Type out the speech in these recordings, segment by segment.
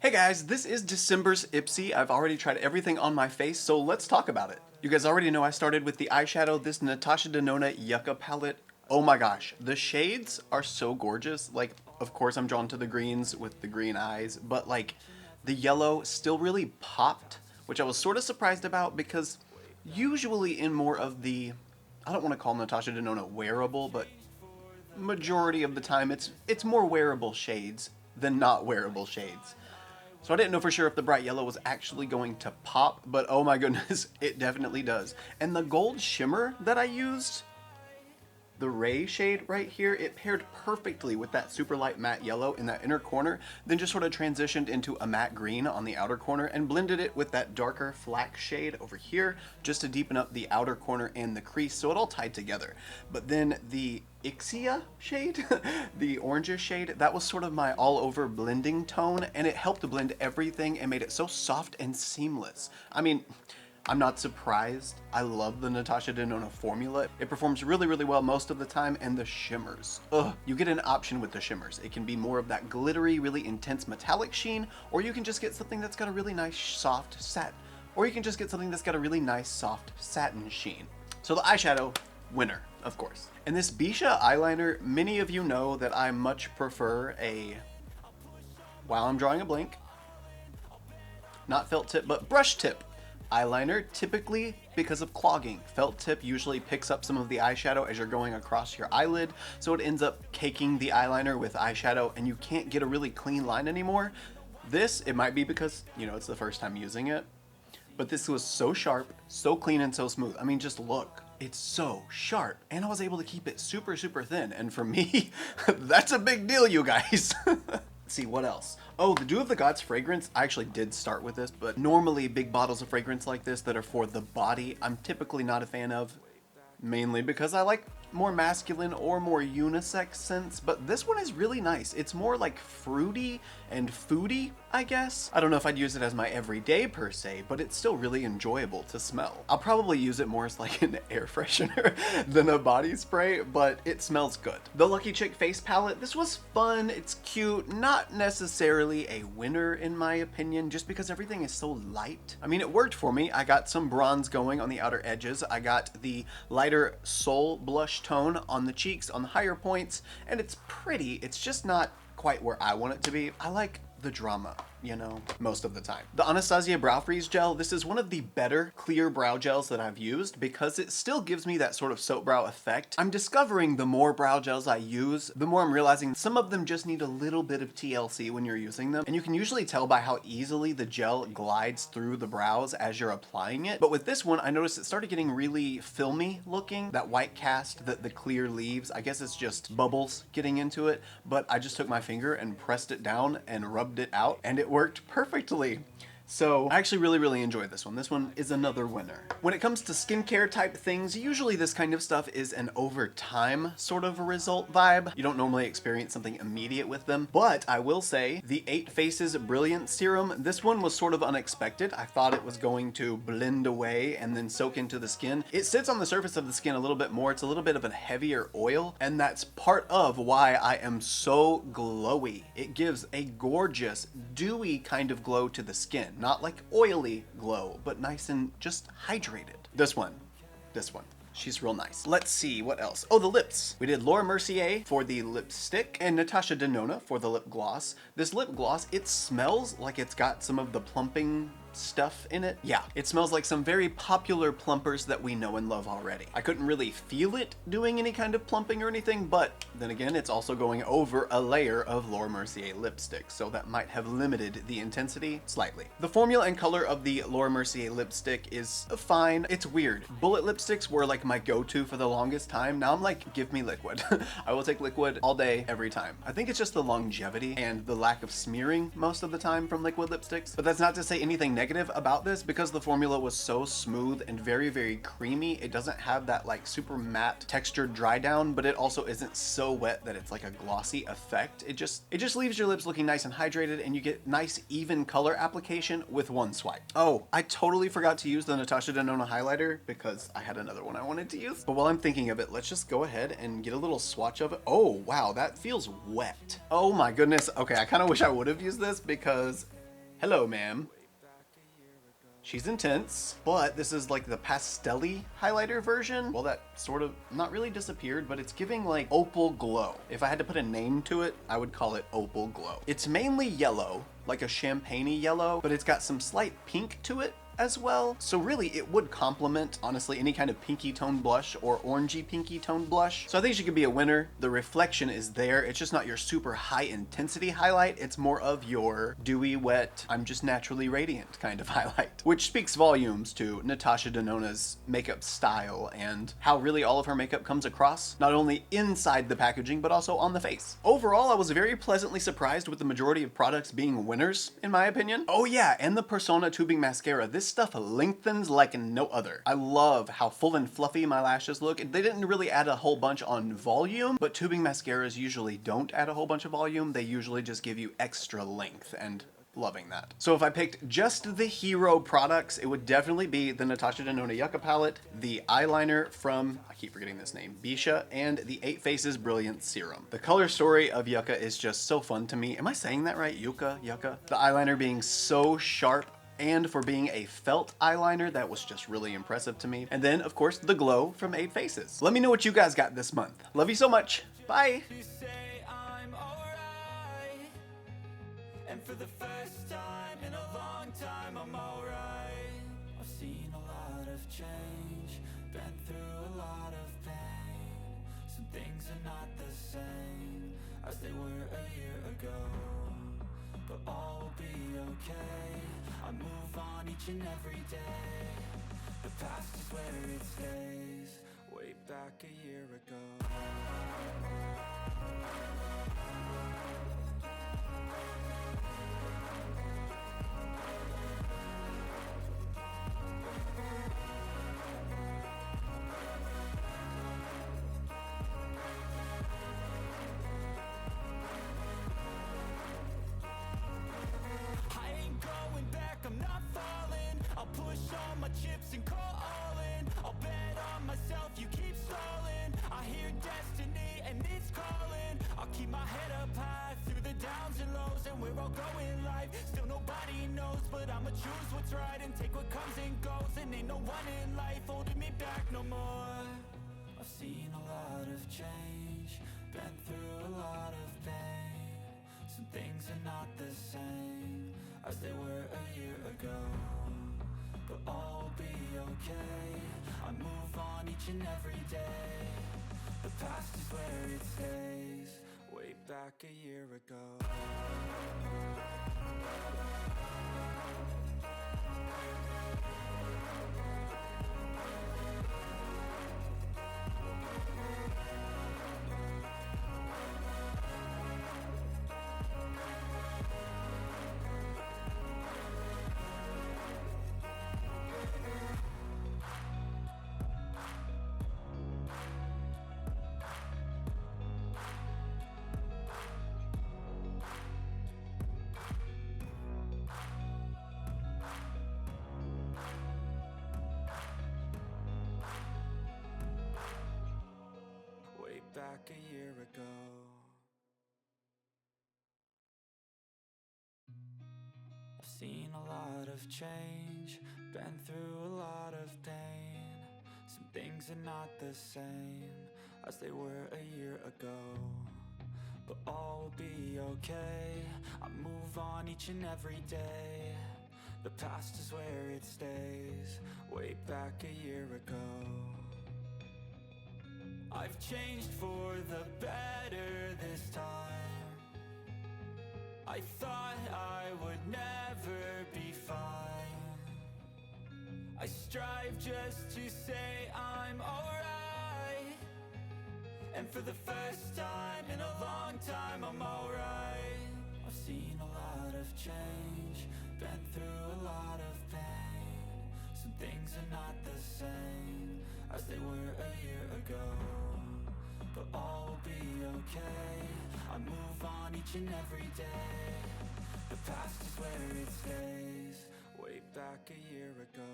Hey guys, this is December's IPSY. I've already tried everything on my face, so let's talk about it. You guys already know I started with the eyeshadow, this Natasha Denona Yucca palette. Oh my gosh, the shades are so gorgeous. Like, of course I'm drawn to the greens with the green eyes, but like the yellow still really popped, which I was sort of surprised about because usually in more of the, I don't want to call Natasha Denona wearable, but majority of the time it's more wearable shades than not wearable shades. So I didn't know for sure if the bright yellow was actually going to pop, but oh my goodness, it definitely does. And the gold shimmer that I used, the Ray shade right here, it paired perfectly with that super light matte yellow in that inner corner, then just sort of transitioned into a matte green on the outer corner and blended it with that darker flax shade over here just to deepen up the outer corner and the crease, so it all tied together. But then the IPSY shade, the orangish shade, that was sort of my all over blending tone, and it helped to blend everything and made it so soft and seamless. I mean, I'm not surprised. I love the Natasha Denona formula. It performs really, really well most of the time, and the shimmers. Ugh, you get an option with the shimmers. It can be more of that glittery, really intense metallic sheen, or you can just get something that's got a really nice soft satin. Or you can just get something that's got a really nice soft satin sheen. So the eyeshadow, winner, of course. And this Bisha eyeliner, many of you know that I much prefer a, while I'm drawing a blank, not felt tip, but brush tip eyeliner, typically because of clogging. Felt tip usually picks up some of the eyeshadow as you're going across your eyelid, so it ends up caking the eyeliner with eyeshadow and you can't get a really clean line anymore. This, it might be because, you know, it's the first time using it, but this was so sharp, so clean, and so smooth. I mean, just look. It's so sharp, and I was able to keep it super, super thin, and for me, that's a big deal, you guys. Let's see, what else? Oh, the Dew of the Gods fragrance. I actually did start with this, but normally big bottles of fragrance like this that are for the body, I'm typically not a fan of, mainly because I like more masculine or more unisex scents, but this one is really nice. It's more like fruity and foody, I guess. I don't know if I'd use it as my everyday per se, but it's still really enjoyable to smell. I'll probably use it more as like an air freshener than a body spray, but it smells good. The Lucky Chick face palette, this was fun, it's cute, not necessarily a winner in my opinion, just because everything is so light. I mean, it worked for me. I got some bronze going on the outer edges. I got the lighter Soul blush tone on the cheeks, on the higher points, and it's pretty. It's just not quite where I want it to be. I like the drama, you know, most of the time. The Anastasia Brow Freeze Gel, this is one of the better clear brow gels that I've used because it still gives me that sort of soap brow effect. I'm discovering the more brow gels I use, the more I'm realizing some of them just need a little bit of TLC when you're using them, and you can usually tell by how easily the gel glides through the brows as you're applying it. But with this one, I noticed it started getting really filmy looking, that white cast that the clear leaves. I guess it's just bubbles getting into it, but I just took my finger and pressed it down and rubbed it out, and it worked perfectly. So I actually really enjoyed this one. This one is another winner. When it comes to skincare type things, usually this kind of stuff is an over time sort of a result vibe. You don't normally experience something immediate with them, but I will say the 8 Faces Brilliant Serum, this one was sort of unexpected. I thought it was going to blend away and then soak into the skin. It sits on the surface of the skin a little bit more. It's a little bit of a heavier oil, and that's part of why I am so glowy. It gives a gorgeous, dewy kind of glow to the skin. Not like oily glow, but nice and just hydrated. This one. She's real nice. Let's see, what else? Oh, the lips. We did Laura Mercier for the lipstick and Natasha Denona for the lip gloss. This lip gloss, it smells like it's got some of the plumping stuff in it. Yeah, it smells like some very popular plumpers that we know and love already. I couldn't really feel it doing any kind of plumping or anything, but then again, it's also going over a layer of Laura Mercier lipstick, so that might have limited the intensity slightly. The formula and color of the Laura Mercier lipstick is fine. It's weird. Bullet lipsticks were like my go-to for the longest time. Now I'm like, give me liquid. I will take liquid all day, every time. I think it's just the longevity and the lack of smearing most of the time from liquid lipsticks, but that's not to say anything negative about this because the formula was so smooth and very creamy. It doesn't have that like super matte textured dry down, but it also isn't so wet that it's like a glossy effect. It just leaves your lips looking nice and hydrated, and you get nice even color application with one swipe. Oh, I totally forgot to use the Natasha Denona highlighter because I had another one I wanted to use. But while I'm thinking of it, let's just go ahead and get a little swatch of it. Oh wow, that feels wet. Oh my goodness. Okay, I kind of wish I would have used this because Hello, ma'am. She's intense, but this is like the pastel-y highlighter version. Well, that sort of not really disappeared, but it's giving like opal glow. If I had to put a name to it, I would call it opal glow. It's mainly yellow, like a champagne-y yellow, but it's got some slight pink to it as well. So really it would complement, honestly, any kind of pinky toned blush or orangey pinky toned blush. So I think she could be a winner. The reflection is there. It's just not your super high intensity highlight. It's more of your dewy, wet, I'm just naturally radiant kind of highlight, which speaks volumes to Natasha Denona's makeup style and how really all of her makeup comes across, not only inside the packaging, but also on the face. Overall, I was very pleasantly surprised with the majority of products being winners, in my opinion. Oh yeah, and the Persona tubing mascara. This stuff lengthens like no other. I love how full and fluffy my lashes look. They didn't really add a whole bunch on volume, but tubing mascaras usually don't add a whole bunch of volume. They usually just give you extra length, and loving that. So if I picked just the hero products, it would definitely be the Natasha Denona Yucca palette, the eyeliner from, I keep forgetting this name, Bisha, and the 8 Faces Brilliant Serum. The color story of Yucca is just so fun to me. Am I saying that right? Yucca? The eyeliner being so sharp, and for being a felt eyeliner, that was just really impressive to me. And then, of course, the glow from 8 Faces. Let me know what you guys got this month. Love you so much. Bye. And for the first time in a long time, I'm alright. I've seen a lot of change, been through a lot of pain. Some things are not the same as they were a year ago, but all will be okay. I move on each and every day. The past is where it stays, way back a year ago. Chips and call all in. I'll bet on myself, you keep stalling. I hear destiny and it's calling. I'll keep my head up high through the downs and lows, and we're all going life. Still nobody knows, but I'ma choose what's right and take what comes and goes. And ain't no one in life holding me back no more. I've seen a lot of change, been through a lot of pain. Some things are not the same as they were a year ago, but all will be okay. I move on each and every day. The past is where it stays, way back a year ago. Back a year ago. I've seen a lot of change, been through a lot of pain. Some things are not the same as they were a year ago, but all will be okay. I move on each and every day. The past is where it stays, way back a year ago. I've changed for the better this time. I thought I would never be fine. I strive just to say I'm alright. And for the first time in a long time, I'm alright. I've seen a lot of change, been through a lot of pain. Some things are not the same as they were a year ago, but all will be okay. I move on each and every day. The past is where it stays, way back a year ago.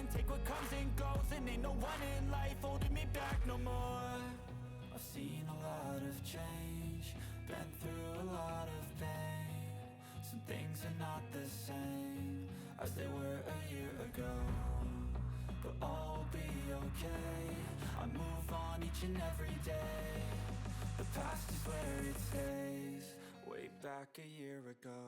and take what comes and goes, and ain't no one in life holding me back no more. I've seen a lot of change, been through a lot of pain. Some things are not the same as they were a year ago, but all will be okay. I move on each and every day. The past is where it stays, way back a year ago.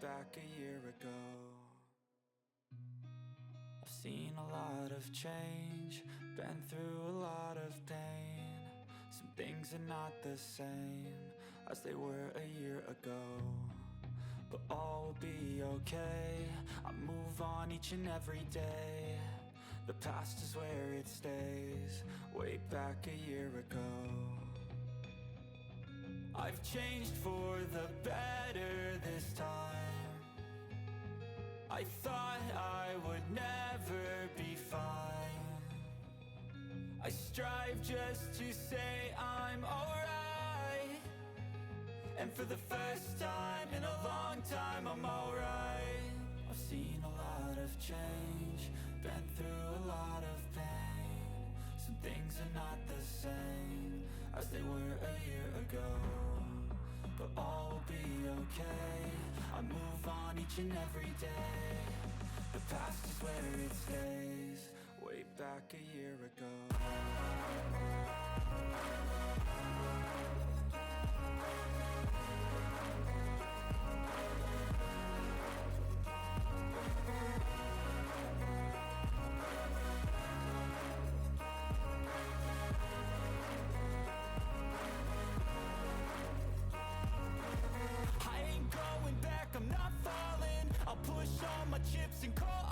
Back a year ago, I've seen a lot of change, been through a lot of pain. Some things are not the same as they were a year ago, but all will be okay. I move on each and every day. The past is where it stays, way back a year ago. I've changed for the better this time. I thought I would never be fine. I strive just to say I'm alright, and for the first time in a long time I'm alright. I've seen a lot of change, been through a lot of pain. Some things are not the same as they were a year ago, but all will be okay. I move on each and every day. The past is where it stays, way back a year ago. I'm not falling, I'll push all my chips and call